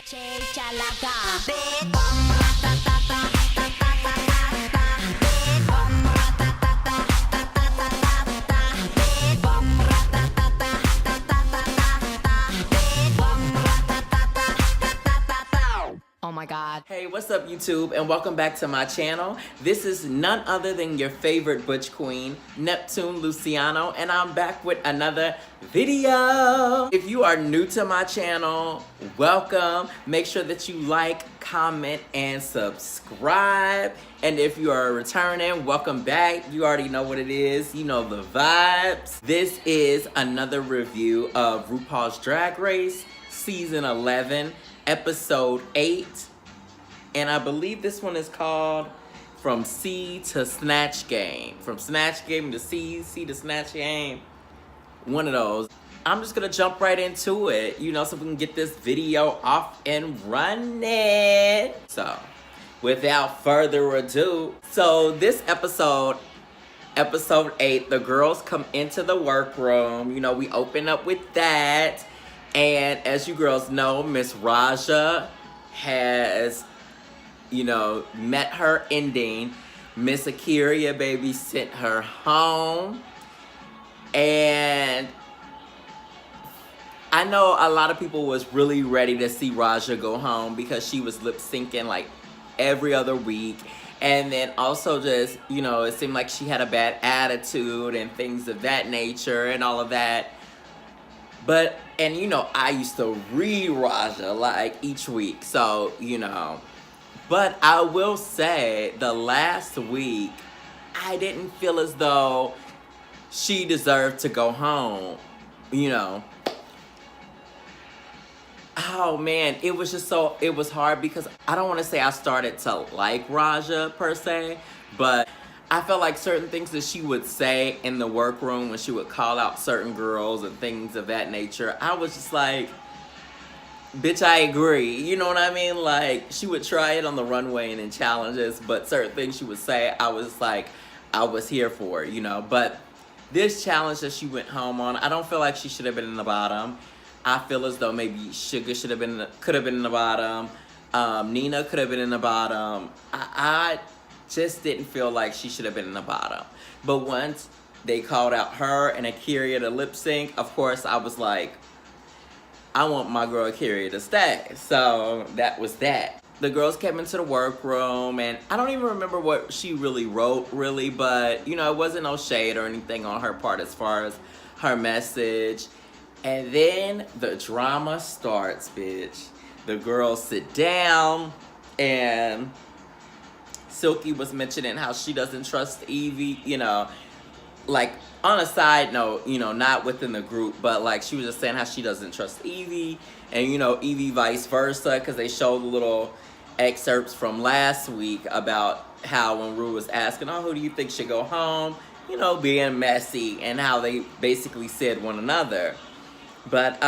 Oh my God. Hey, what's up YouTube, and welcome back to my channel. This is none other than your favorite butch queen, Neptune Luciano, and I'm back with another video. If you are new to my channel, welcome. Make sure that you like, comment, and subscribe. And if you are returning, welcome back. You already know what it is. You know the vibes. This is another review of Rupaul's Drag Race, Season 11. Episode 8, and I believe this one is called From C to Snatch Game. From Snatch Game to C to Snatch Game. One of those. I'm just gonna jump right into it, you know, so we can get this video off and running. So, without further ado, so this episode 8, the girls come into the workroom. You know, we open up with that. And as you girls know, Miss Raja has, you know, met her ending. Miss Akira, baby, sent her home. And I know a lot of people was really ready to see Raja go home because she was lip syncing like every other week. And then also just, you know, it seemed like she had a bad attitude and things of that nature and all of that. But, and you know, I used to read Raja like each week, so, you know. But I will say, the last week, I didn't feel as though she deserved to go home, you know. Oh man, it was just so, it was hard because I don't want to say I started to like Raja per se, but I felt like certain things that she would say in the workroom when she would call out certain girls and things of that nature, I was just like, bitch, I agree. You know what I mean? Like, she would try it on the runway and in challenges, but certain things she would say, I was like, I was here for it, you know? But this challenge that she went home on, I don't feel like she should have been in the bottom. I feel as though maybe Sugar could have been in the bottom. Nina could have been in the bottom. I just didn't feel like she should have been in the bottom. But once they called out her and Akira to lip sync, of course I was like, I want my girl Akira to stay. So that was that. The girls came into the workroom and I don't even remember what she really wrote really, but you know, it wasn't no shade or anything on her part as far as her message. And then the drama starts, bitch. The girls sit down and Silky was mentioning how she doesn't trust Evie, you know, like on a side note, you know, not within the group, but like she was just saying how she doesn't trust Evie, and you know, Evie vice versa, because they showed the little excerpts from last week about how when Rue was asking, oh, who do you think should go home, you know, being messy, and how they basically said one another. But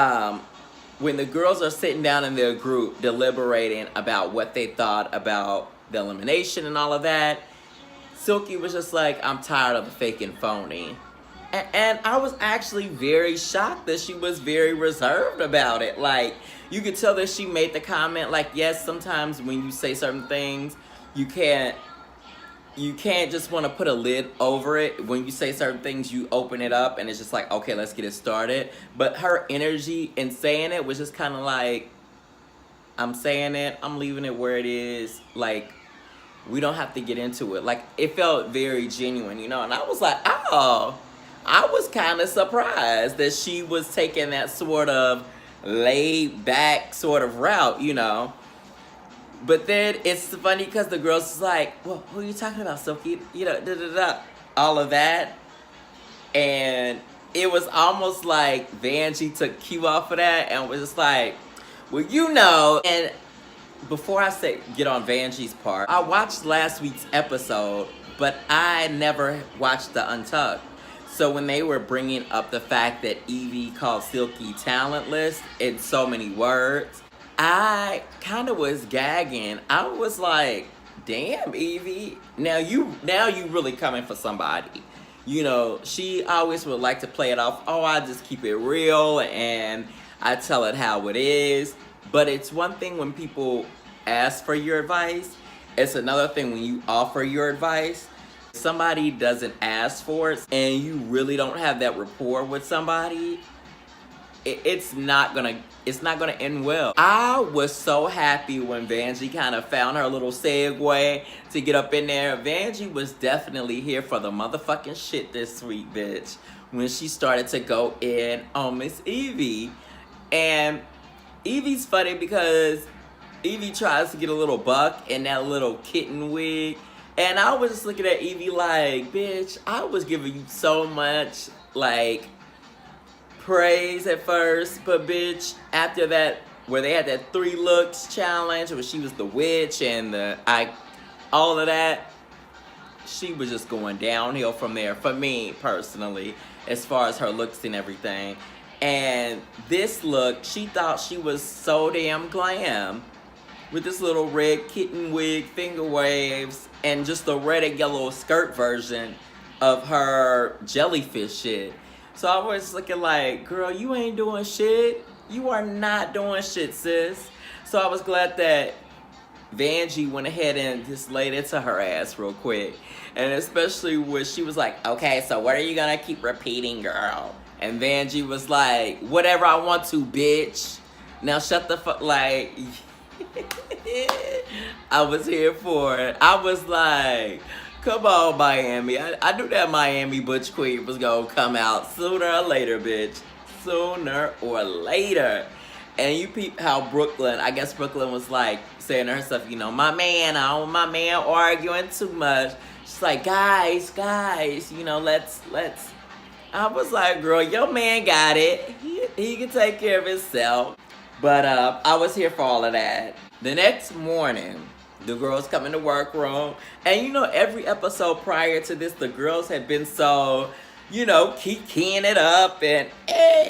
when the girls are sitting down in their group deliberating about what they thought about the elimination and all of that, Silky was just like, I'm tired of the fake and phony. And I was actually very shocked that she was very reserved about it. Like, you could tell that she made the comment, like, yes, sometimes when you say certain things, you can't just want to put a lid over it. When you say certain things, you open it up and it's just like, okay, let's get it started. But her energy in saying it was just kind of like, I'm saying it, I'm leaving it where it is, like, we don't have to get into it. Like, it felt very genuine, you know? And I was like, oh, I was kind of surprised that she was taking that sort of laid back sort of route, you know? But then it's funny because the girls is like, well, who are you talking about, Silky? You know, da-da-da, all of that. And it was almost like Vanjie took cue off of that and was just like, well, you know. And before I say get on Vanjie's part, I watched last week's episode, but I never watched the Untucked. So when they were bringing up the fact that Evie called Silky talentless in so many words, I kind of was gagging. I was like, damn, Evie, now you really coming for somebody. You know, she always would like to play it off, oh, I just keep it real and I tell it how it is. But it's one thing when people ask for your advice. It's another thing when you offer your advice. If somebody doesn't ask for it and you really don't have that rapport with somebody, it's not gonna end well. I was so happy when Vanjie kind of found her little segue to get up in there. Vanjie was definitely here for the motherfucking shit this week, bitch. When she started to go in on Miss Yvie. And Yvie's funny because Yvie tries to get a little buck in that little kitten wig. And I was just looking at Yvie like, bitch, I was giving you so much, like, praise at first. But, bitch, after that, where they had that 3 looks challenge, where she was the witch and all of that, she was just going downhill from there, for me, personally, as far as her looks and everything. And this look, she thought she was so damn glam with this little red kitten wig, finger waves, and just the red and yellow skirt version of her jellyfish shit. So I was looking like, girl, you ain't doing shit. You are not doing shit, sis. So I was glad that Vanjie went ahead and just laid into her ass real quick. And especially when she was like, okay, so what are you gonna keep repeating, girl? And Vanjie was like, whatever I want to, bitch. Now shut the fuck, like... I was here for it. I was like, come on, Miami. I knew that Miami Butch Queen was gonna come out sooner or later, bitch. Sooner or later. And you peep how Brooklyn, I guess Brooklyn was like saying to herself, you know, my man arguing too much. She's like, guys, you know, let's. I was like, girl, your man got it. He can take care of himself. But I was here for all of that. The next morning, the girls come in the workroom. And you know, every episode prior to this, the girls had been so, you know, kikiing it up and,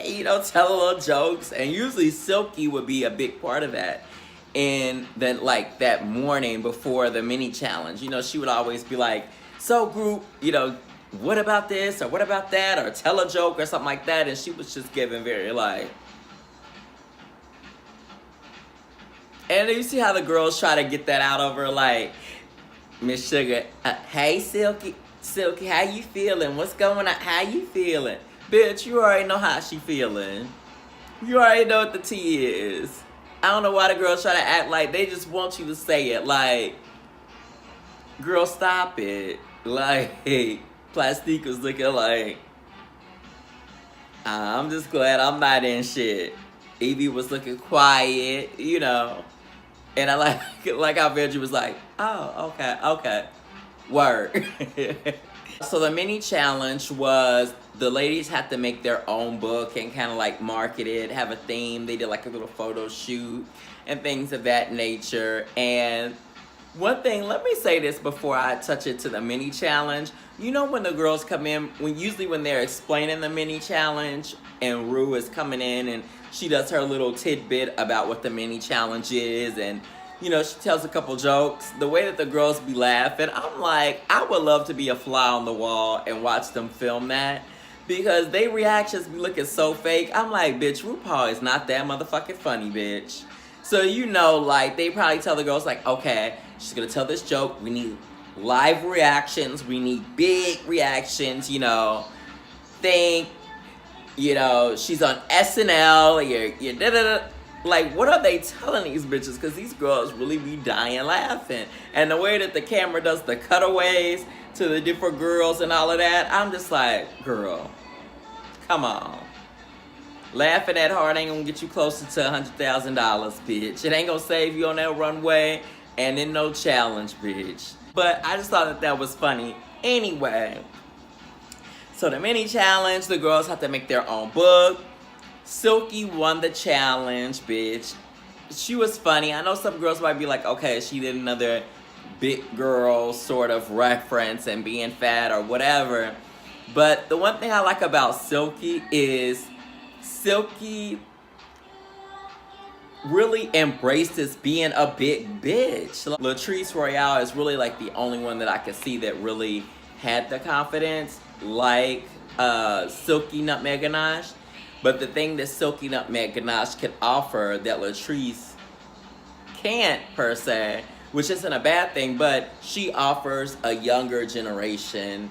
you know, telling little jokes. And usually Silky would be a big part of that. And then, like, that morning before the mini challenge, you know, she would always be like, so group, you know, what about this or what about that? Or tell a joke or something like that. And she was just giving very, like... And you see how the girls try to get that out of her, like, Miss Sugar, hey, Silky, how you feeling? What's going on? How you feeling? Bitch, you already know how she feeling. You already know what the tea is. I don't know why the girls try to act like they just want you to say it. Like, girl, stop it. Like, Plastique was looking like, I'm just glad I'm not in shit. Yvie was looking quiet, you know. And I like how Vanjie was like, oh, okay, word. So the mini challenge was the ladies had to make their own book and kind of like market it, have a theme. They did like a little photo shoot and things of that nature. And one thing, let me say this before I touch it to the mini challenge. You know when the girls come in, usually when they're explaining the mini challenge and Rue is coming in and she does her little tidbit about what the mini challenge is and, you know, she tells a couple jokes. The way that the girls be laughing, I'm like, I would love to be a fly on the wall and watch them film that because they reactions be looking so fake. I'm like, bitch, Rupaul is not that motherfucking funny, bitch. So, you know, like, they probably tell the girls, like, okay, she's gonna tell this joke. We need live reactions. We need big reactions, you know. Think, you know, she's on SNL. You're da-da-da. Like, what are they telling these bitches? Because these girls really be dying laughing. And the way that the camera does the cutaways to the different girls and all of that, I'm just like, girl, come on. Laughing that hard ain't gonna get you closer to $100,000, bitch. It ain't gonna save you on that runway and in no challenge, bitch. But I just thought that was funny. Anyway, so the mini challenge, the girls have to make their own book. Silky won the challenge, bitch. She was funny. I know some girls might be like, okay, she did another big girl sort of reference and being fat or whatever. But the one thing I like about Silky is Silky really embraced this being a big bitch. Latrice Royale is really like the only one that I could see that really had the confidence like Silky Nutmeg Ganache. But the thing that Silky Nutmeg Ganache can offer that Latrice can't, per se, which isn't a bad thing, but she offers a younger generation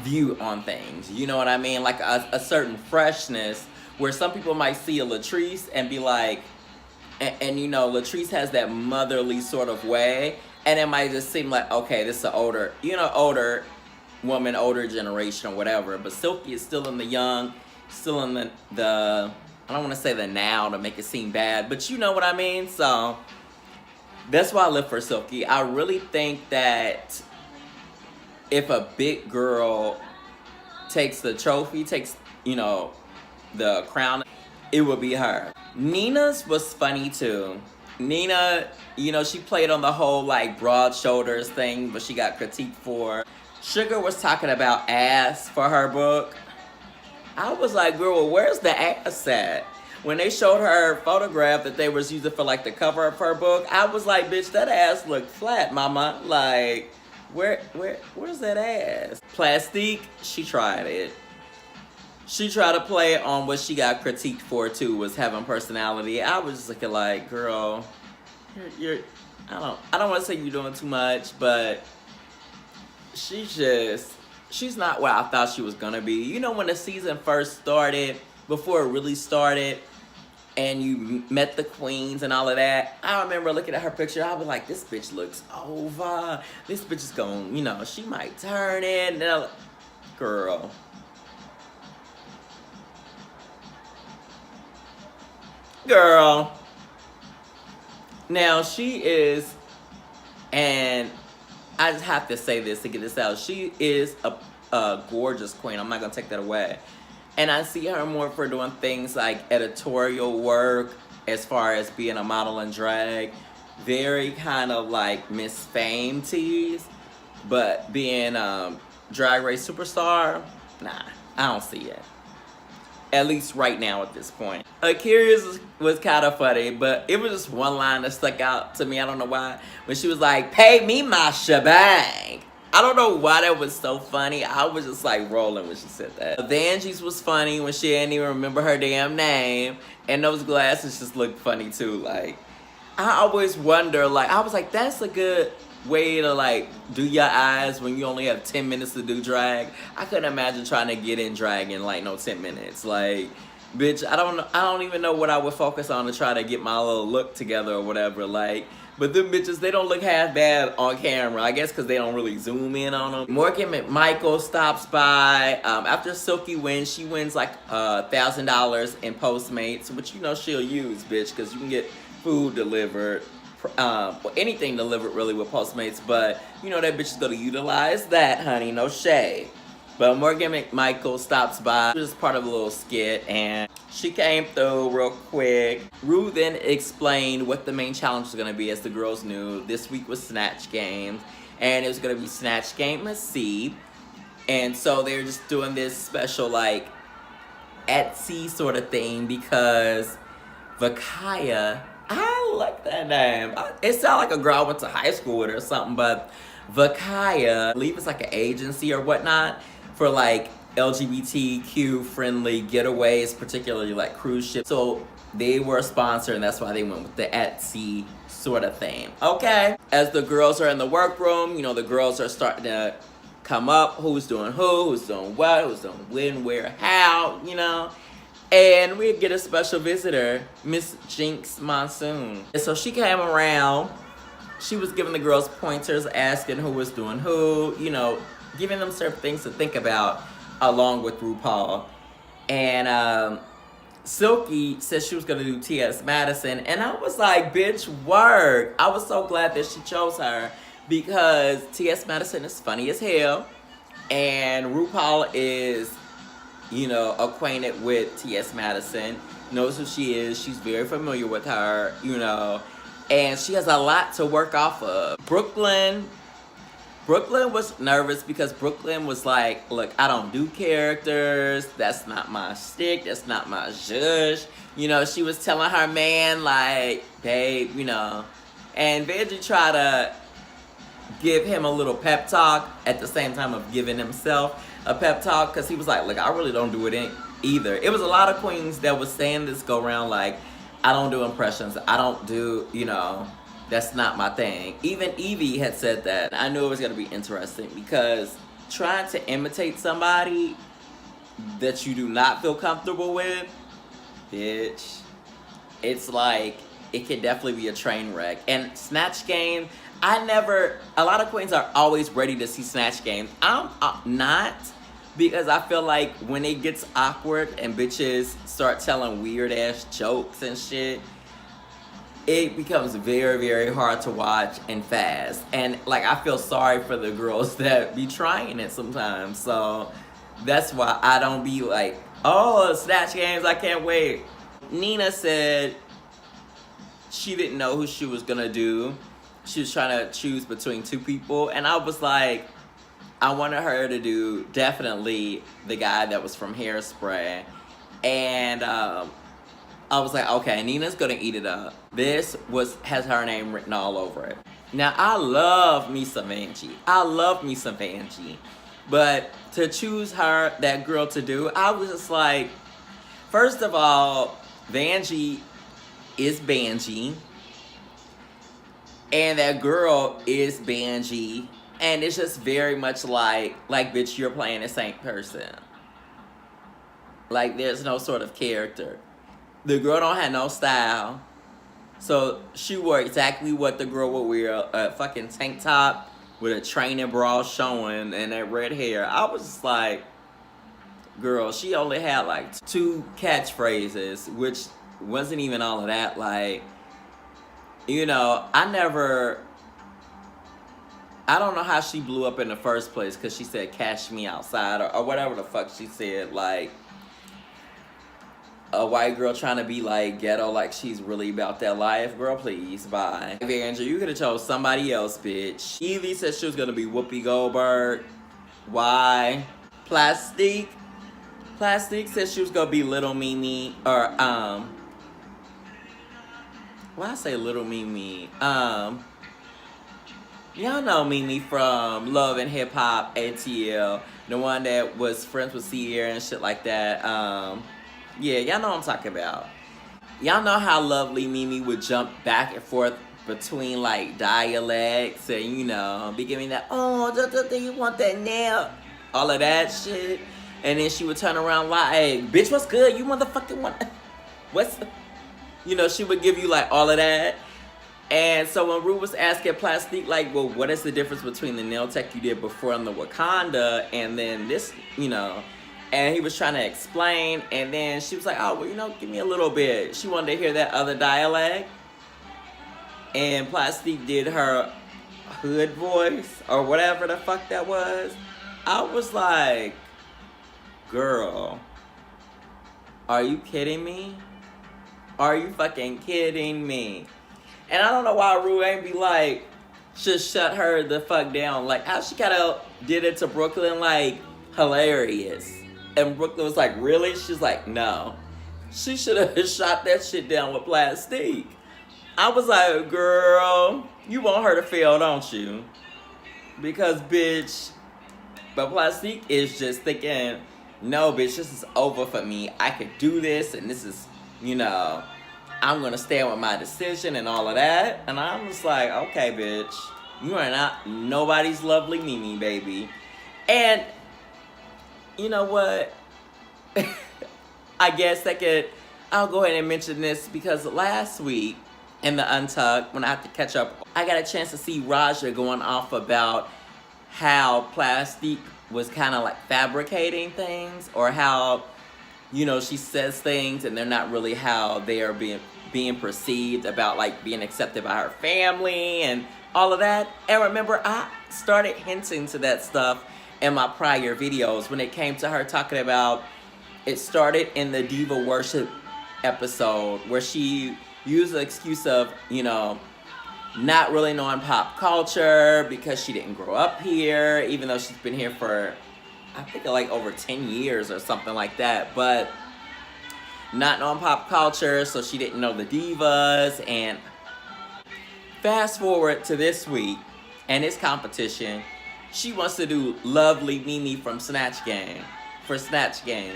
view on things. You know what I mean? Like a certain freshness where some people might see a Latrice and be like, and you know, Latrice has that motherly sort of way, and it might just seem like, okay, this is an older, you know, older woman, older generation or whatever. But Silky is still in the young, still in the I don't want to say the now to make it seem bad, but you know what I mean? So that's why I live for Silky. I really think that if a big girl takes the trophy, takes, you know, the crown, it would be her. Nina's was funny too. Nina, you know, she played on the whole like broad shoulders thing, but she got critiqued for. Sugar was talking about ass for her book. I was like, girl, where's the ass at? When they showed her photograph that they was using for like the cover of her book, I was like, bitch, that ass looked flat, mama. Like, where's that ass? Plastique, she tried it. She tried to play on what she got critiqued for too, was having personality. I was just looking like, girl, you're I don't want to say you're doing too much, but she's not what I thought she was gonna be. You know, when the season first started, before it really started, and you met the queens and all of that, I remember looking at her picture, I was like, this bitch looks over. This bitch is going, you know, she might turn it. And like, girl. Girl. Now, she is, and I just have to say this to get this out, she is a gorgeous queen. I'm not going to take that away. And I see her more for doing things like editorial work, as far as being a model and drag. Very kind of like Miss Fame tease. But being Drag Race superstar, nah, I don't see it. At least right now at this point. Akira's was kind of funny, but it was just one line that stuck out to me. I don't know why. When she was like, pay me my shebang. I don't know why that was so funny. I was just like rolling when she said that. The Angie's was funny when she didn't even remember her damn name. And those glasses just looked funny too. Like, I always wonder, like, I was like, that's a good way to like do your eyes when you only have 10 minutes to do drag. I couldn't imagine trying to get in drag in like no 10 minutes. Like, bitch, I don't even know what I would focus on to try to get my little look together or whatever. Like, but them bitches, they don't look half bad on camera. I guess because they don't really zoom in on them. Morgan McMichaels stops by. After Silky wins, she wins like $1,000 in Postmates, which you know she'll use, bitch, because you can get food delivered. Anything delivered really with Postmates, but you know that bitch is gonna utilize that, honey, no shade. But Morgan McMichaels stops by. It was part of a little skit, and she came through real quick. Rue then explained what the main challenge was gonna be, as the girls knew. This week was Snatch Game, and it was gonna be Snatch Game C. And so they were just doing this special like Etsy sort of thing because Vakaya, I like that name. It sounds like a girl I went to high school with or something, but Vakaya, I believe it's like an agency or whatnot for like LGBTQ friendly getaways, particularly like cruise ships. So they were a sponsor, and that's why they went with the Etsy sort of thing. Okay. As the girls are in the workroom, you know, the girls are starting to come up. Who's doing who's doing what, who's doing when, where, how, you know. And we get a special visitor, Miss Jinkx Monsoon. And so she came around. She was giving the girls pointers, asking who was doing who, you know, giving them certain things to think about along with RuPaul. And Silky said she was gonna do T.S. Madison. And I was like, bitch, work. I was so glad that she chose her because T.S. Madison is funny as hell. And RuPaul is, you know, acquainted with T.S. Madison, knows who she is. She's very familiar with her, you know. And she has a lot to work off of. Brooklyn was nervous because Brooklyn was like, look, I don't do characters. That's not my shtick. That's not my zhuzh. You know, she was telling her man, like, babe, you know. And Benji tried to give him a little pep talk at the same time of giving himself a pep talk, because he was like, look, I really don't do either. It was a lot of queens that was saying this go around like, I don't do impressions. I don't do, you know, that's not my thing. Even Evie had said that. I knew it was going to be interesting because trying to imitate somebody that you do not feel comfortable with, bitch, it's like, it could definitely be a train wreck. And Snatch Game, a lot of queens are always ready to see Snatch Game. I'm not, because I feel like when it gets awkward and bitches start telling weird ass jokes and shit, it becomes very, very hard to watch and fast. And like, I feel sorry for the girls that be trying it sometimes. So that's why I don't be like, oh, Snatch Games, I can't wait. Nina said she didn't know who she was gonna do. She was trying to choose between two people. And I was like, I wanted her to do definitely the guy that was from Hairspray. And I was like, okay, Nina's gonna eat it up. This has her name written all over it. Now, I love me some Vanjie. I love me some Vanjie. But to choose her, that girl, to do, I was just like, first of all, Vanjie is Banji. And that girl is Banji. And it's just very much like, bitch, you're playing the same person. Like, there's no sort of character. The girl don't have no style. So she wore exactly what the girl would wear. A fucking tank top with a training bra showing and that red hair. I was just like, girl, she only had like 2 catchphrases, which wasn't even all of that. Like, you know, I don't know how she blew up in the first place, because she said cash me outside or whatever the fuck she said. Like, a white girl trying to be like ghetto, like she's really about that life. Girl, please, bye. Andrew, you could have chose somebody else, bitch. Evie said she was gonna be Whoopi Goldberg. Why? Plastique said she was gonna be Little Mimi, or why I say Little Mimi? Y'all know Mimi from Love and Hip Hop, ATL, the one that was friends with Sierra and shit like that. Yeah, y'all know what I'm talking about. Y'all know how lovely Mimi would jump back and forth between like dialects and, you know, be giving that, oh, do you want that now? All of that shit. And then she would turn around like, bitch, what's good? You motherfucking want, what's, you know, she would give you like all of that. And so when Ru was asking Plastique, like, well, what is the difference between the nail tech you did before on the Wakanda and then this, you know, and he was trying to explain, and then she was like, oh, well, you know, give me a little bit. She wanted to hear that other dialect. And Plastique did her hood voice, or whatever the fuck that was. I was like, girl, are you kidding me? Are you fucking kidding me? And I don't know why Ru ain't be like, just shut her the fuck down. Like, how she kind of did it to Brooklyn, like, hilarious. And Brooklyn was like, really? She's like, no. She should have shot that shit down with Plastique. I was like, girl, you want her to fail, don't you? Because, bitch, but Plastique is just thinking, no, bitch, this is over for me. I could do this, and this is, you know, I'm going to stand with my decision and all of that. And I'm just like, okay, bitch, you are not nobody's lovely Mimi, baby. And you know what? I guess I'll go ahead and mention this, because last week in the Untucked, when I had to catch up, I got a chance to see Raja going off about how Plastique was kind of like fabricating things, or how, you know, she says things and they're not really how they are being perceived, about like being accepted by her family and all of that. And remember, I started hinting to that stuff in my prior videos when it came to her talking about, it started in the Diva Worship episode where she used the excuse of, you know, not really knowing pop culture because she didn't grow up here, even though she's been here for, I think, like over 10 years or something like that. But not knowing pop culture, so she didn't know the divas. And fast forward to this week and this competition, she wants to do lovely Mimi from Snatch Game, for Snatch Game.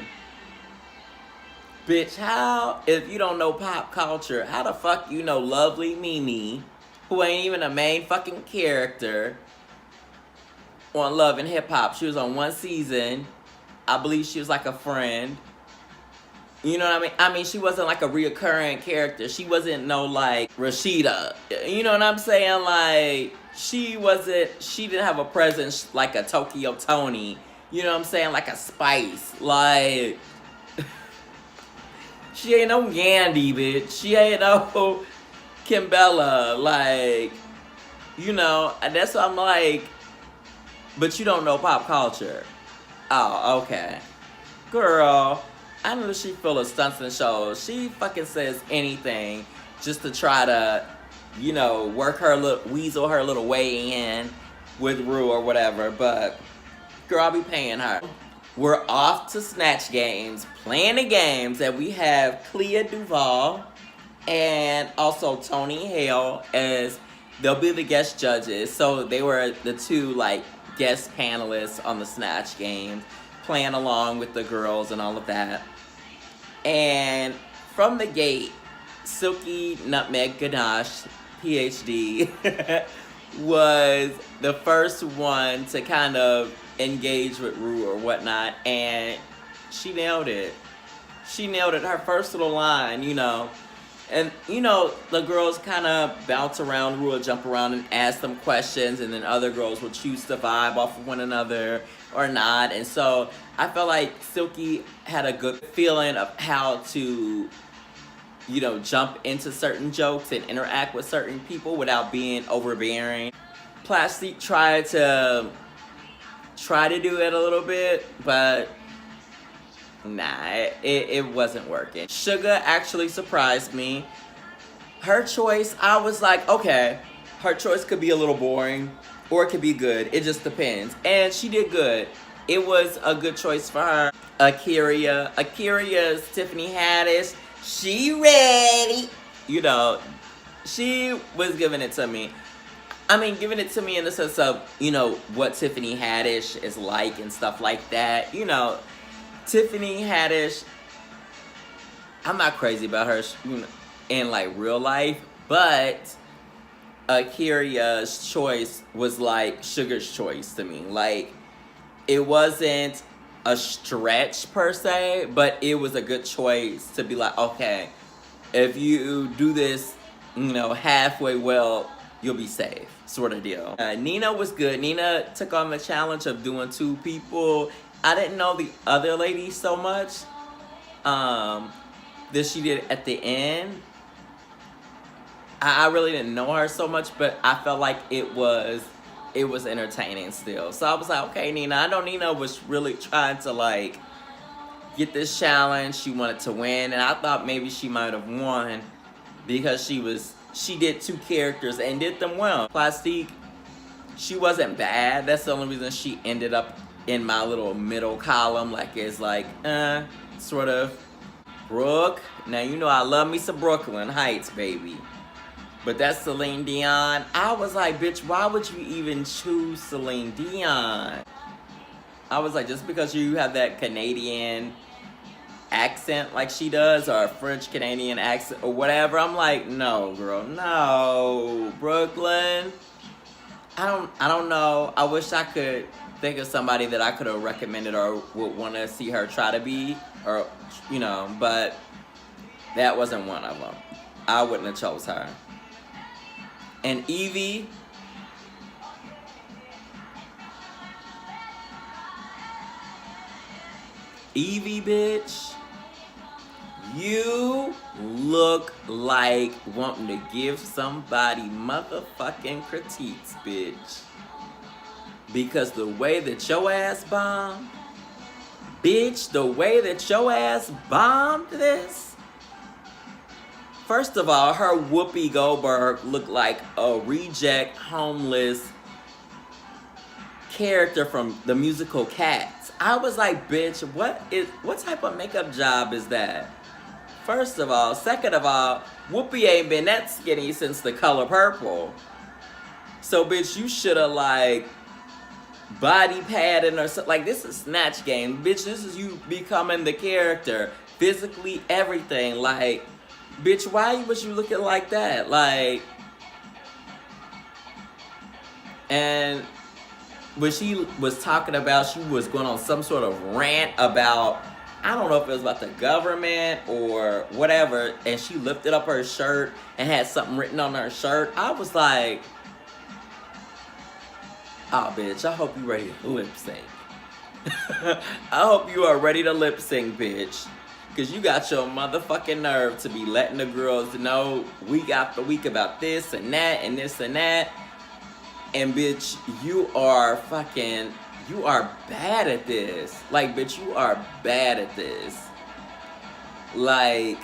Bitch, how, if you don't know pop culture, how the fuck you know Lovely Mimi, who ain't even a main fucking character on Love and Hip Hop? She was on one season. I believe she was like a friend. You know what I mean? I mean, she wasn't like a reoccurring character. She wasn't no like Rashida. You know what I'm saying? Like, she didn't have a presence like a Tokyo Tony. You know what I'm saying? Like a Spice. Like, she ain't no Gandhi, bitch. She ain't no Kimbella. Like, you know, and that's what I'm like, but you don't know pop culture. Oh, okay. Girl, I know she full of stunts and shows. She fucking says anything just to try to, you know, weasel her little way in with Rue or whatever. But, girl, I'll be paying her. We're off to Snatch Games, playing the games, and we have Clea, DuVall, and also Tony, Hale, as they'll be the guest judges. So they were the two, like, guest panelists on the Snatch Games, playing along with the girls and all of that. And from the gate, Silky Nutmeg Ganache, PhD, was the first one to kind of engage with Rue or whatnot, and she nailed it. She nailed it. Her first little line, you know. And, you know, the girls kind of bounce around Rue, jump around and ask them questions, and then other girls will choose to vibe off of one another or not. And so I felt like Silky had a good feeling of how to, you know, jump into certain jokes and interact with certain people without being overbearing. Plastique tried to do it a little bit, but nah, it wasn't working. Sugar actually surprised me. Her choice, I was like, okay, her choice could be a little boring or it could be good. It just depends. And she did good. It was a good choice for her. Akira's Tiffany Haddish. She ready. You know, she was giving it to me. I mean, giving it to me in the sense of, you know, what Tiffany Haddish is like and stuff like that. You know, Tiffany Haddish, I'm not crazy about her, you know, in like real life, but Akira's choice was like Sugar's choice to me. Like, it wasn't a stretch per se, but it was a good choice to be like, okay, if you do this, you know, halfway well, you'll be safe, sort of deal. Nina was good. Nina took on the challenge of doing two people. I didn't know the other lady so much that she did at the end. I really didn't know her so much, but I felt like it was entertaining still. So I was like, okay, Nina. I know Nina was really trying to like get this challenge. She wanted to win, and I thought maybe she might have won because she did two characters and did them well. Plastique, she wasn't bad. That's the only reason she ended up in my little middle column, like it's like, sort of. Brooke, now you know I love me some Brooklyn Heights, baby. But that's Celine Dion. I was like, bitch, why would you even choose Celine Dion? I was like, just because you have that Canadian accent like she does, or a French Canadian accent or whatever, I'm like, no, girl, no. Brooklyn, I don't know. I wish I could think of somebody that I could have recommended or would want to see her try to be, or, you know, but that wasn't one of them. I wouldn't have chose her. And Evie, bitch, you look like wanting to give somebody motherfucking critiques, bitch. Because the way that your ass bombed, bitch, the way that your ass bombed this. First of all, her Whoopi Goldberg looked like a reject, homeless character from the musical Cats. I was like, bitch, what type of makeup job is that? First of all. Second of all, Whoopi ain't been that skinny since The Color Purple. So, bitch, you should have, like, body padding or something. Like, this is Snatch Game. Bitch, this is you becoming the character. physically, everything. Like, bitch, why was you looking like that? Like, and when she was talking about, she was going on some sort of rant about, I don't know if it was about the government or whatever, and she lifted up her shirt and had something written on her shirt. I was like, oh, bitch, I hope you ready to lip sync. I hope you are ready to lip sync, bitch. Because you got your motherfucking nerve to be letting the girls know week after week about this and that and this and that. And, bitch, you are bad at this. Like, bitch, you are bad at this. Like,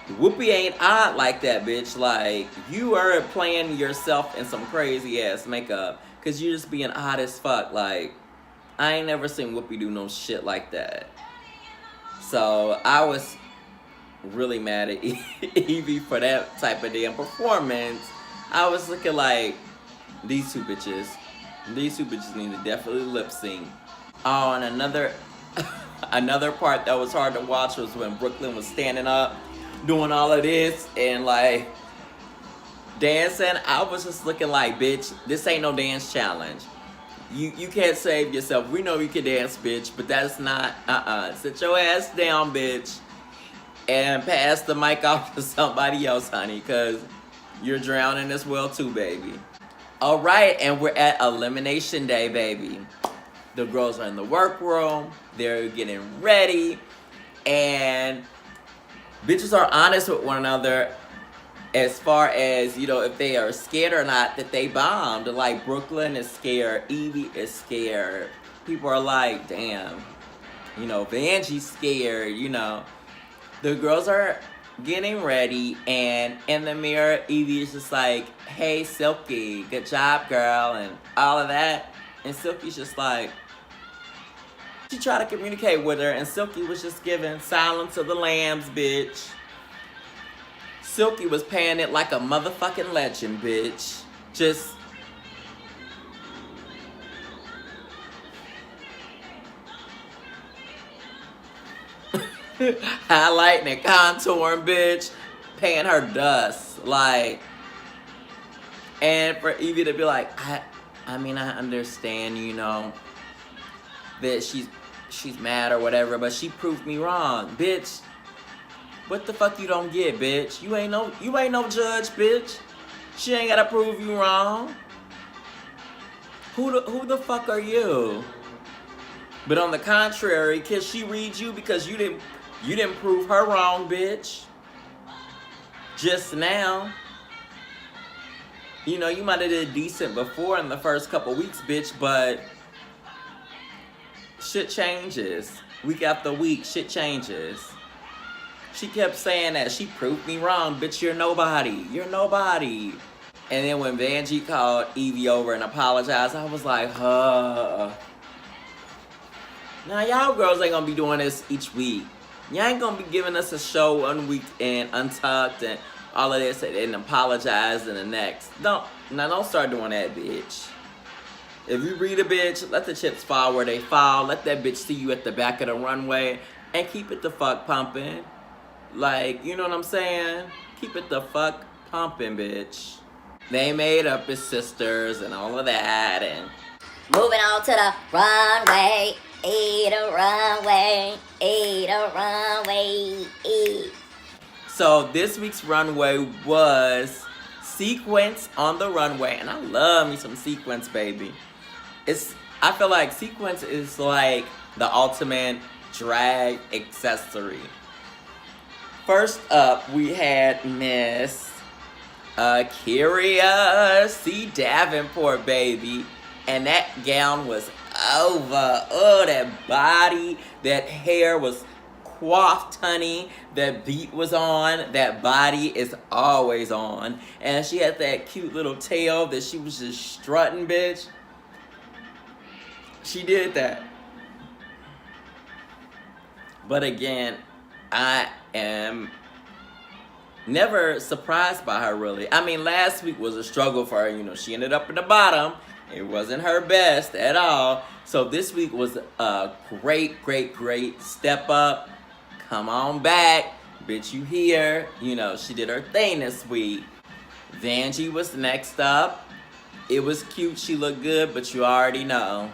Whoopi ain't odd like that, bitch. Like, you are playing yourself in some crazy ass makeup. Because you're just being odd as fuck. Like, I ain't never seen Whoopi do no shit like that. So, I was really mad at Evie for that type of damn performance. I was looking like, these two bitches need to definitely lip sync. Oh, and another part that was hard to watch was when Brooklyn was standing up, doing all of this, and like, dancing. I was just looking like, bitch, this ain't no dance challenge. You can't save yourself. We know you can dance, bitch, but that's not, Sit your ass down, bitch, and pass the mic off to somebody else, honey, because you're drowning as well too, baby. All right, and we're at Elimination Day, baby. The girls are in the workroom. They're getting ready, and bitches are honest with one another as far as, you know, if they are scared or not that they bombed. Like, Brooklyn is scared. Evie is scared. People are like, damn. You know, Vanjie's scared, you know. The girls are getting ready, and in the mirror, Evie is just like, hey, Silky, good job, girl, and all of that. And Silky's just like, she tried to communicate with her, and Silky was just giving silence to the lambs, bitch. Silky was paying it like a motherfucking legend, bitch. Just highlighting and contouring, bitch. Paying her dust. Like, and for Evie to be like, I mean, I understand, you know, that she's mad or whatever, but she proved me wrong. Bitch, what the fuck you don't get, bitch? You ain't no judge, bitch. She ain't gotta prove you wrong. Who the fuck are you? But on the contrary, can she read you because you didn't prove her wrong, bitch? Just now. You know, you might have did decent before in the first couple weeks, bitch, but shit changes. Week after week, shit changes. She kept saying that. She proved me wrong, bitch, you're nobody. You're nobody. And then when Vanjie called Evie over and apologized, I was like, huh. Now, y'all girls ain't gonna be doing this each week. Y'all ain't gonna be giving us a show one week and Untucked and all of this and apologize in the next. Don't start doing that, bitch. If you read a bitch, let the chips fall where they fall. Let that bitch see you at the back of the runway and keep it the fuck pumping. Like, you know what I'm saying? Keep it the fuck pumping, bitch. They made up as sisters and all of that, and moving on to the runway, the runway, the runway. So this week's runway was Sequins on the runway, and I love me some Sequins, baby. I feel like Sequins is like the ultimate drag accessory. First up, we had Miss C Davenport, baby. And that gown was over. Oh, that body, that hair was coiffed, honey. That beat was on. That body is always on. And she had that cute little tail that she was just strutting, bitch. She did that. But again, I am never surprised by her, really. I mean, last week was a struggle for her. You know, she ended up in the bottom. It wasn't her best at all. So this week was a great, great, great step up. come on back. Bitch, you here. You know, she did her thing this week. Vanjie was next up. It was cute. She looked good, but you already know.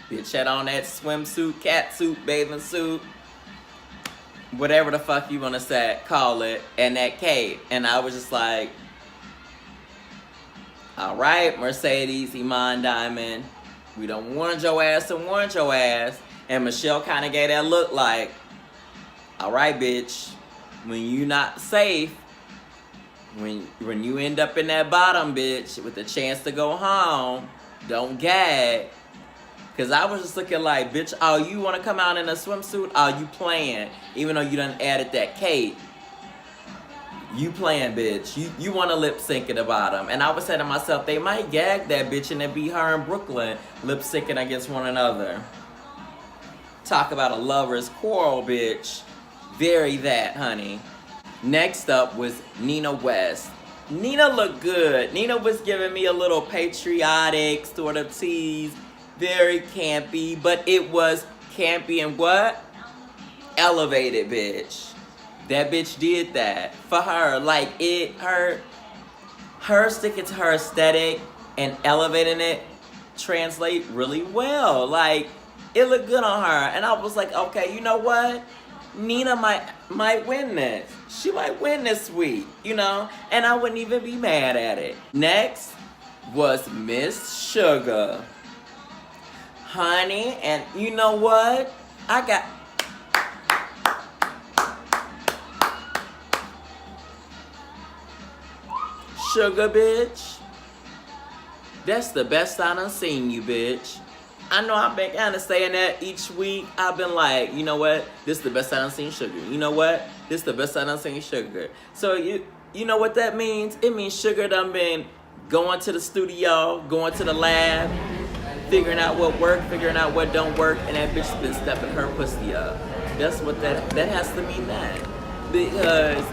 Bitch had on that swimsuit, cat suit, bathing suit, whatever the fuck you want to say, call it, and that cape. And I was just like, all right, Mercedes, Iman Diamond, we done warned your ass and warned your ass. And Michelle kind of gave that look like, all right, bitch, when you not safe, when you end up in that bottom, bitch, with the chance to go home, don't gag. Because I was just looking like, bitch, oh, you want to come out in a swimsuit? Oh, you playing. Even though you done added that cape. You playing, bitch. You want to lip sync at the bottom. And I was saying to myself, they might gag that bitch and it be her and Brooklyn lip syncing against one another. Talk about a lover's quarrel, bitch. Very that, honey. Next up was Nina West. Nina looked good. Nina was giving me a little patriotic sort of tease. Very campy, but it was campy and what? Elevated, bitch. That bitch did that for her. Like her sticking to her aesthetic and elevating it translate really well. Like, it looked good on her. And I was like, okay, you know what? Nina might win this. She might win this week, you know? And I wouldn't even be mad at it. Next was Miss Sugar. Honey, and you know what? I got... Sugar, bitch. That's the best I done seen you, bitch. I know I've been kind of saying that each week. I've been like, you know what? This is the best I done seen Sugar. You know what? This is the best I done seen Sugar. So you know what that means? It means Sugar done been going to the studio, going to the lab, figuring out what work, figuring out what don't work, and that bitch's been stepping her pussy up. That's what that has to mean that. Because,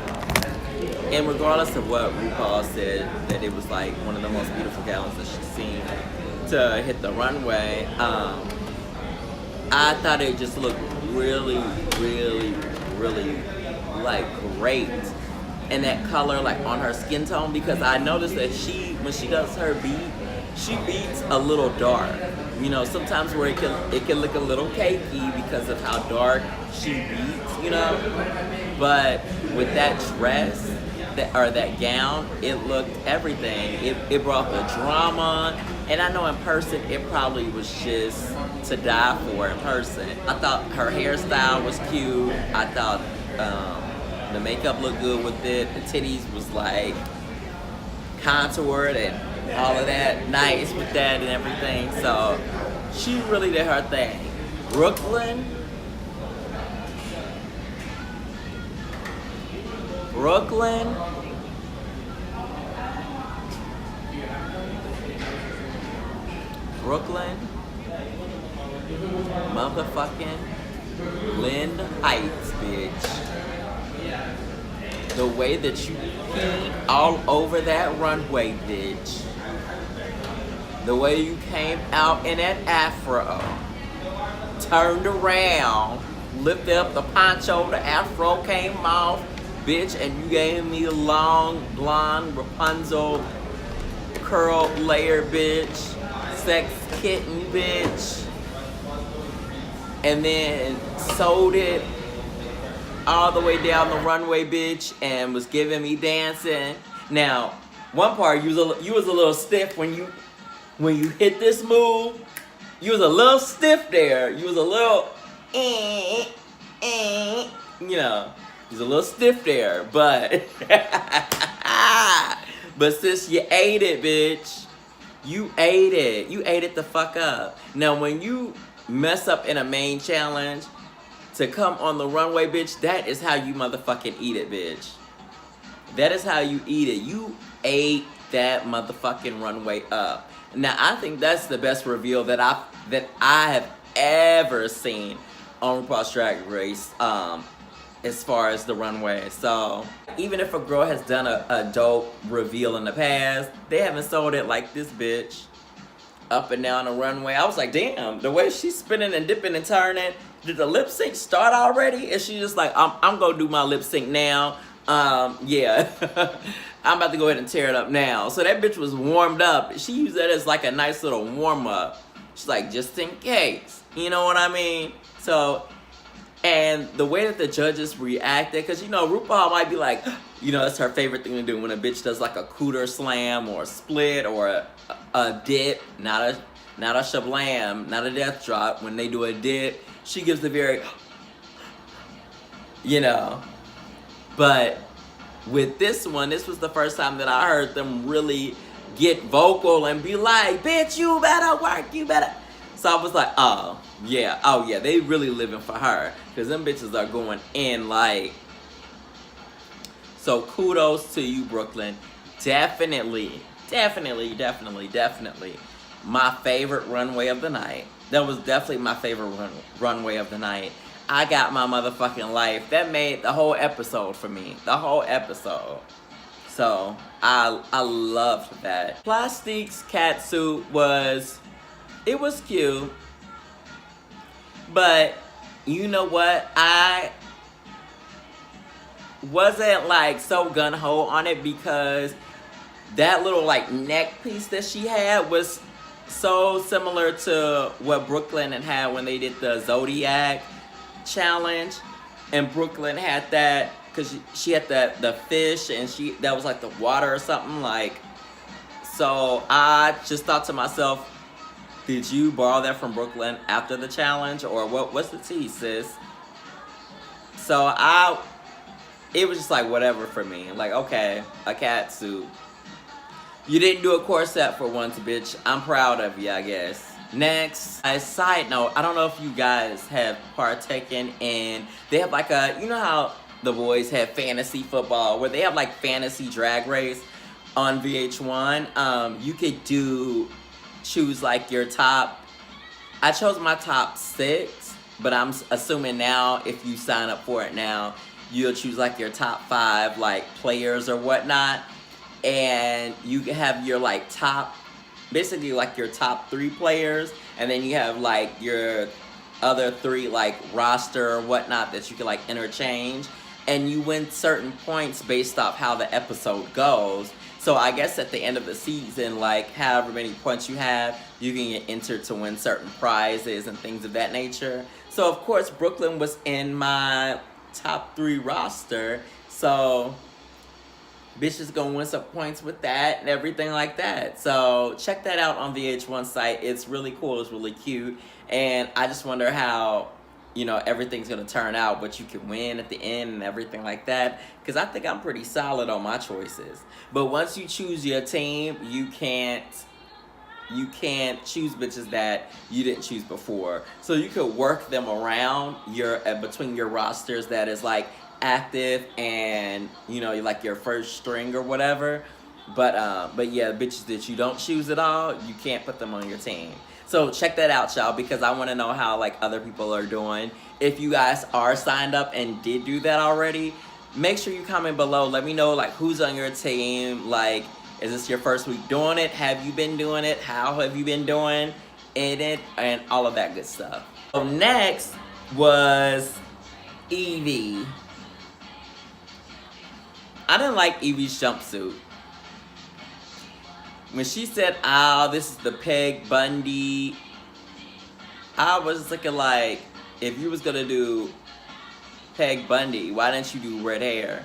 and regardless of what RuPaul said, that it was like one of the most beautiful gowns that she's seen to hit the runway, I thought it just looked really, really, really like great. And that color like on her skin tone, because I noticed that when she does her beat, she beats a little dark. You know, sometimes where it can look a little cakey because of how dark she beats, you know? But with that dress, that gown, it looked everything. It brought the drama. And I know in person, it probably was just to die for in person. I thought her hairstyle was cute. I thought the makeup looked good with it. The titties was like contoured and all of that, nice with that and everything. So she really did her thing. Brooklyn. Motherfucking Lynn Heights, bitch. The way that you peed all over that runway, bitch. The way you came out in that afro, turned around, lifted up the poncho, the afro came off, bitch, and you gave me a long, blonde, Rapunzel, curl layer, bitch, sex kitten, bitch, and then sewed it all the way down the runway, bitch, and was giving me dancing. Now, one part, you was a little stiff when you hit this move. You was a little stiff there. You was a little, you know, you was a little stiff there, but, but sis, you ate it, bitch. You ate it. You ate it the fuck up. Now, when you mess up in a main challenge, to come on the runway, bitch, that is how you motherfucking eat it, bitch. That is how you eat it. You ate that motherfucking runway up. Now, I think that's the best reveal that I have ever seen on RuPaul's Drag Race, as far as the runway. So, even if a girl has done a dope reveal in the past, they haven't sold it like this bitch. Up and down the runway. I was like, damn, the way she's spinning and dipping and turning, did the lip sync start already? And she just like, I'm gonna do my lip sync now. Yeah. I'm about to go ahead and tear it up now. So that bitch was warmed up. She used that as like a nice little warm up. She's like, just in case. You know what I mean? So, and the way that the judges reacted, because you know, RuPaul might be like, you know, that's her favorite thing to do when a bitch does like a cooter slam or a split or a dip, not a shablam, not a death drop. When they do a dip, she gives the very, you know. But with this one, this was the first time that I heard them really get vocal and be like, bitch, you better work, you better. So I was like, oh yeah, they really living for her. Because them bitches are going in like. So kudos to you, Brooklyn. Definitely my favorite runway of the night. That was definitely my favorite runway of the night. I got my motherfucking life. That made the whole episode for me. The whole episode. So, I loved that. Plastique's catsuit was cute. But, you know what? I wasn't like so gung-ho on it because that little like neck piece that she had was so similar to what Brooklyn had when they did the Zodiac challenge. And Brooklyn had that because she had the fish and that was like the water or something like. So I just thought to myself, did you borrow that from Brooklyn after the challenge or what's the tea, sis? So it was just like whatever for me. Like, okay, a cat suit. You didn't do a corset for once, bitch. I'm proud of you, I guess. Next, a side note, I don't know if you guys have partaken in, they have like you know how the boys have fantasy football, where they have like fantasy drag race on VH1. You could choose like your top, I chose my top 6, but I'm assuming now if you sign up for it now, you'll choose like your top 5 like players or whatnot. And you have your like top, basically like your top 3 players, and then you have like your other 3 like roster or whatnot that you can like interchange, and you win certain points based off how the episode goes. So I guess at the end of the season, like however many points you have, you can get entered to win certain prizes and things of that nature. So of course Brooklyn was in my top 3 roster, so bitch is gonna win some points with that and everything like that. So check that out on VH1 site. It's really cool. It's really cute. And I just wonder how, you know, everything's gonna turn out, what you can win at the end and everything like that. Because I think I'm pretty solid on my choices. But once you choose your team, you can't choose bitches that you didn't choose before. So you could work them around between your rosters that is like active and, you know, like your first string or whatever. But yeah, bitches that you don't choose at all, you can't put them on your team. So check that out, y'all, because I want to know how like other people are doing. If you guys are signed up and did do that already, make sure you comment below. Let me know like who's on your team. Like, is this your first week doing it? Have you been doing it? How have you been doing in it? And all of that good stuff. So next was Evie. I didn't like Evie's jumpsuit. When she said, oh, this is the Peg Bundy, I was looking like, if you was gonna do Peg Bundy, why didn't you do red hair?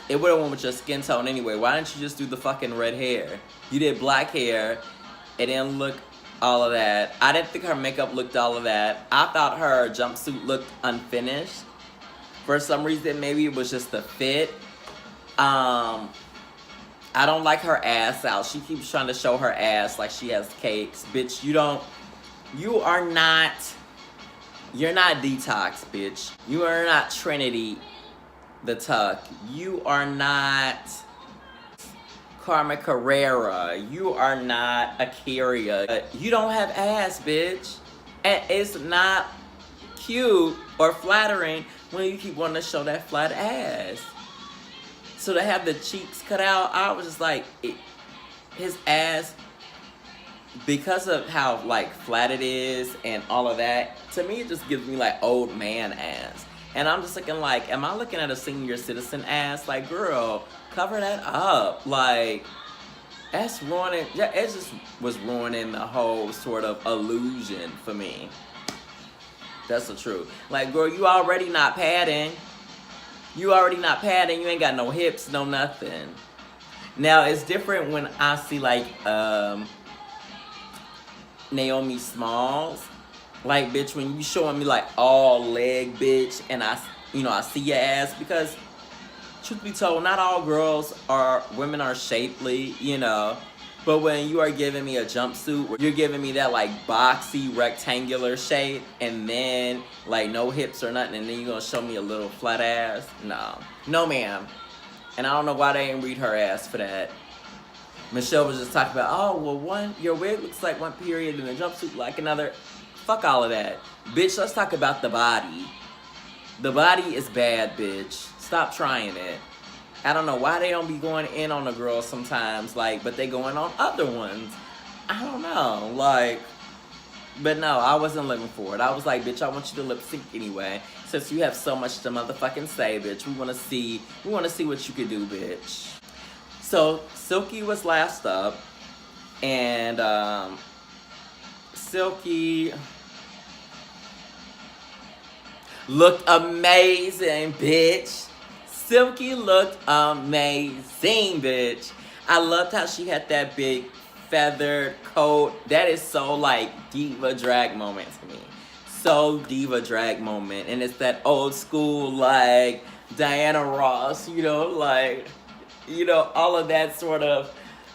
It would've went with your skin tone anyway. Why didn't you just do the fucking red hair? You did black hair. It didn't look all of that. I didn't think her makeup looked all of that. I thought her jumpsuit looked unfinished. For some reason, maybe it was just the fit. I don't like her ass out. She keeps trying to show her ass like she has cakes. Bitch, you're not Detox, bitch. You are not Trinity the Tuck. You are not Carmen Carrera. You are not Akira. You don't have ass, bitch. And it's not cute or flattering when you keep wanting to show that flat ass. So to have the cheeks cut out, I was just like, his ass because of how like flat it is and all of that, to me it just gives me like old man ass. And I'm just looking like, am I looking at a senior citizen ass? Like, girl, cover that up. Like, that's ruining, it just was ruining the whole sort of illusion for me. That's the truth. Like, girl, you already not padding. You already not padding. You ain't got no hips, no nothing. Now, it's different when I see, like, Naomi Smalls. Like, bitch, when you showing me, like, all leg, bitch, and I see your ass, because, truth be told, not all women are shapely, you know, but when you are giving me a jumpsuit, you're giving me that, like, boxy, rectangular shape, and then, like, no hips or nothing, and then you're gonna show me a little flat ass? No, ma'am. And I don't know why they didn't read her ass for that. Michelle was just talking about, oh, well, your wig looks like one period and the jumpsuit like another. Fuck all of that. Bitch, let's talk about the body. The body is bad, bitch. Stop trying it. I don't know why they don't be going in on the girls sometimes, like, but they going on other ones. I don't know, like, but no, I wasn't living for it. I was like, bitch, I want you to lip sync anyway. Since you have so much to motherfucking say, bitch, we wanna see what you can do, bitch. So, Silky was last up, and, Silky looked amazing, bitch. Silky looked amazing, bitch. I loved how she had that big feathered coat. That is so, like, diva drag moment to me. So diva drag moment. And it's that old school, like, Diana Ross, you know, like, you know, all of that sort of,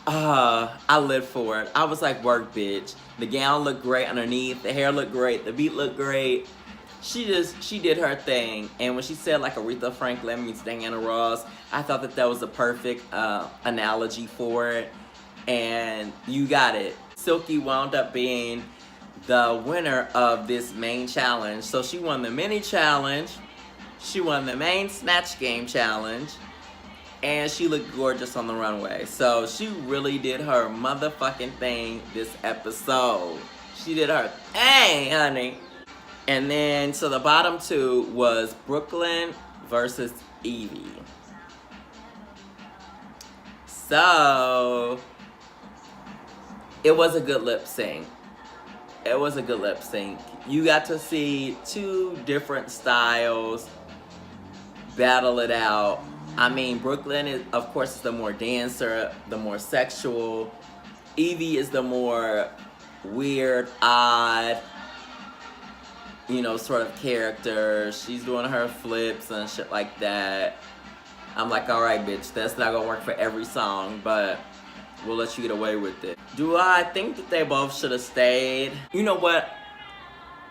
I lived for it. I was like, work, bitch. The gown looked great underneath. The hair looked great. The beat looked great. She did her thing. And when she said, like, Aretha Franklin meets Diana Ross, I thought that was a perfect analogy for it. And you got it. Silky wound up being the winner of this main challenge. So she won the mini challenge. She won the main Snatch Game challenge. And she looked gorgeous on the runway. So she really did her motherfucking thing this episode. She did her thing, honey. And then, so the bottom two was Brooklyn versus Evie. So, it was a good lip sync. It was a good lip sync. You got to see two different styles battle it out. I mean, Brooklyn is, of course, is the more dancer, the more sexual. Evie is the more weird, odd, you know, sort of character. She's doing her flips and shit like that. I'm like, all right, bitch, that's not gonna work for every song, but we'll let you get away with it. Do I think that they both should have stayed? You know what?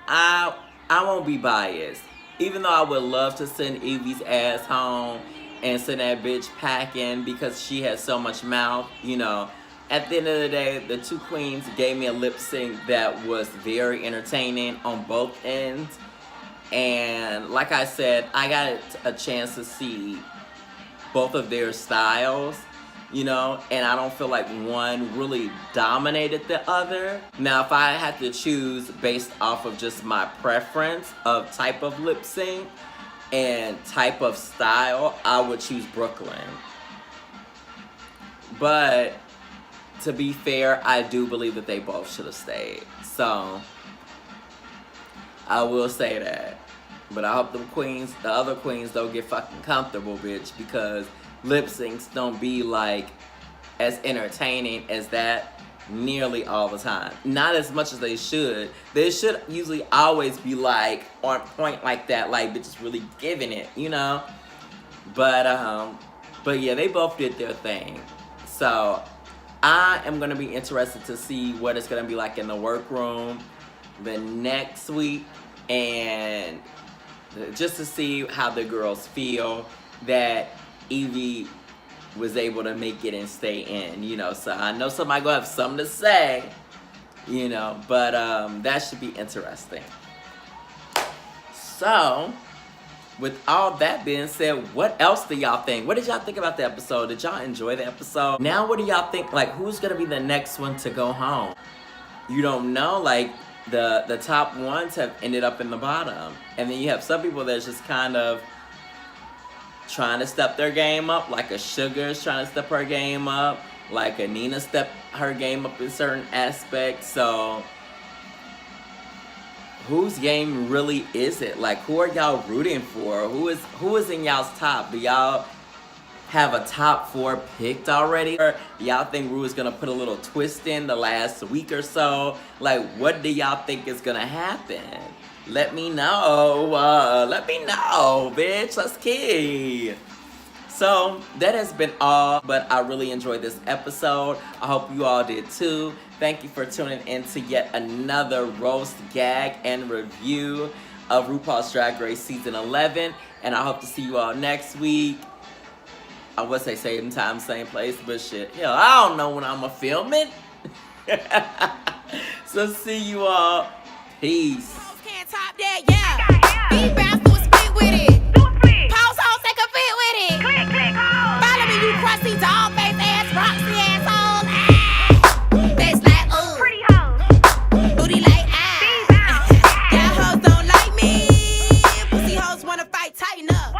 I won't be biased. Even though I would love to send Evie's ass home and send that bitch packing because she has so much mouth, you know, at the end of the day, the two queens gave me a lip sync that was very entertaining on both ends. And like I said, I got a chance to see both of their styles, you know, and I don't feel like one really dominated the other. Now, if I had to choose based off of just my preference of type of lip sync and type of style, I would choose Brooklyn. But to be fair, I do believe that they both should have stayed. So, I will say that. But I hope the other queens don't get fucking comfortable, bitch, because lip syncs don't be like as entertaining as that nearly all the time. Not as much as they should. They should usually always be like on point like that, like bitches really giving it, you know? But yeah, they both did their thing. So I am gonna be interested to see what it's gonna be like in the workroom the next week, and just to see how the girls feel that Evie was able to make it and stay in, you know. So I know somebody gonna have something to say, you know, but that should be interesting. So, with all that being said, what else do y'all think? What did y'all think about the episode? Did y'all enjoy the episode? Now, what do y'all think? Like, who's gonna be the next one to go home? you don't know, like, the top ones have ended up in the bottom. And then you have some people that's just kind of trying to step their game up, like a Sugar's trying to step her game up, like a Nina step her game up in certain aspects. So whose game really is it? Like, who are y'all rooting for? Who is in y'all's top? Do y'all have a top 4 picked already? Or y'all think Ru is gonna put a little twist in the last week or so? Like, what do y'all think is gonna happen? Let me know. Let me know, bitch. Let's key. So that has been all, but I really enjoyed this episode. I hope you all did too. Thank you for tuning in to yet another roast, gag, and review of RuPaul's Drag Race Season 11. And I hope to see you all next week. I would say same time, same place, but shit, hell, I don't know when I'm gonna film it. So see you all. Peace. Can't top that, yeah. These bouncers split with it. Pause hoes, take a fit with it. Click, click, follow me, you crusty dog face ass, Roxy assholes. Ah. That's like, ooh. Pretty hoes. Booty like, ah. Y'all hoes don't like me. Pussy hoes wanna fight, tighten up.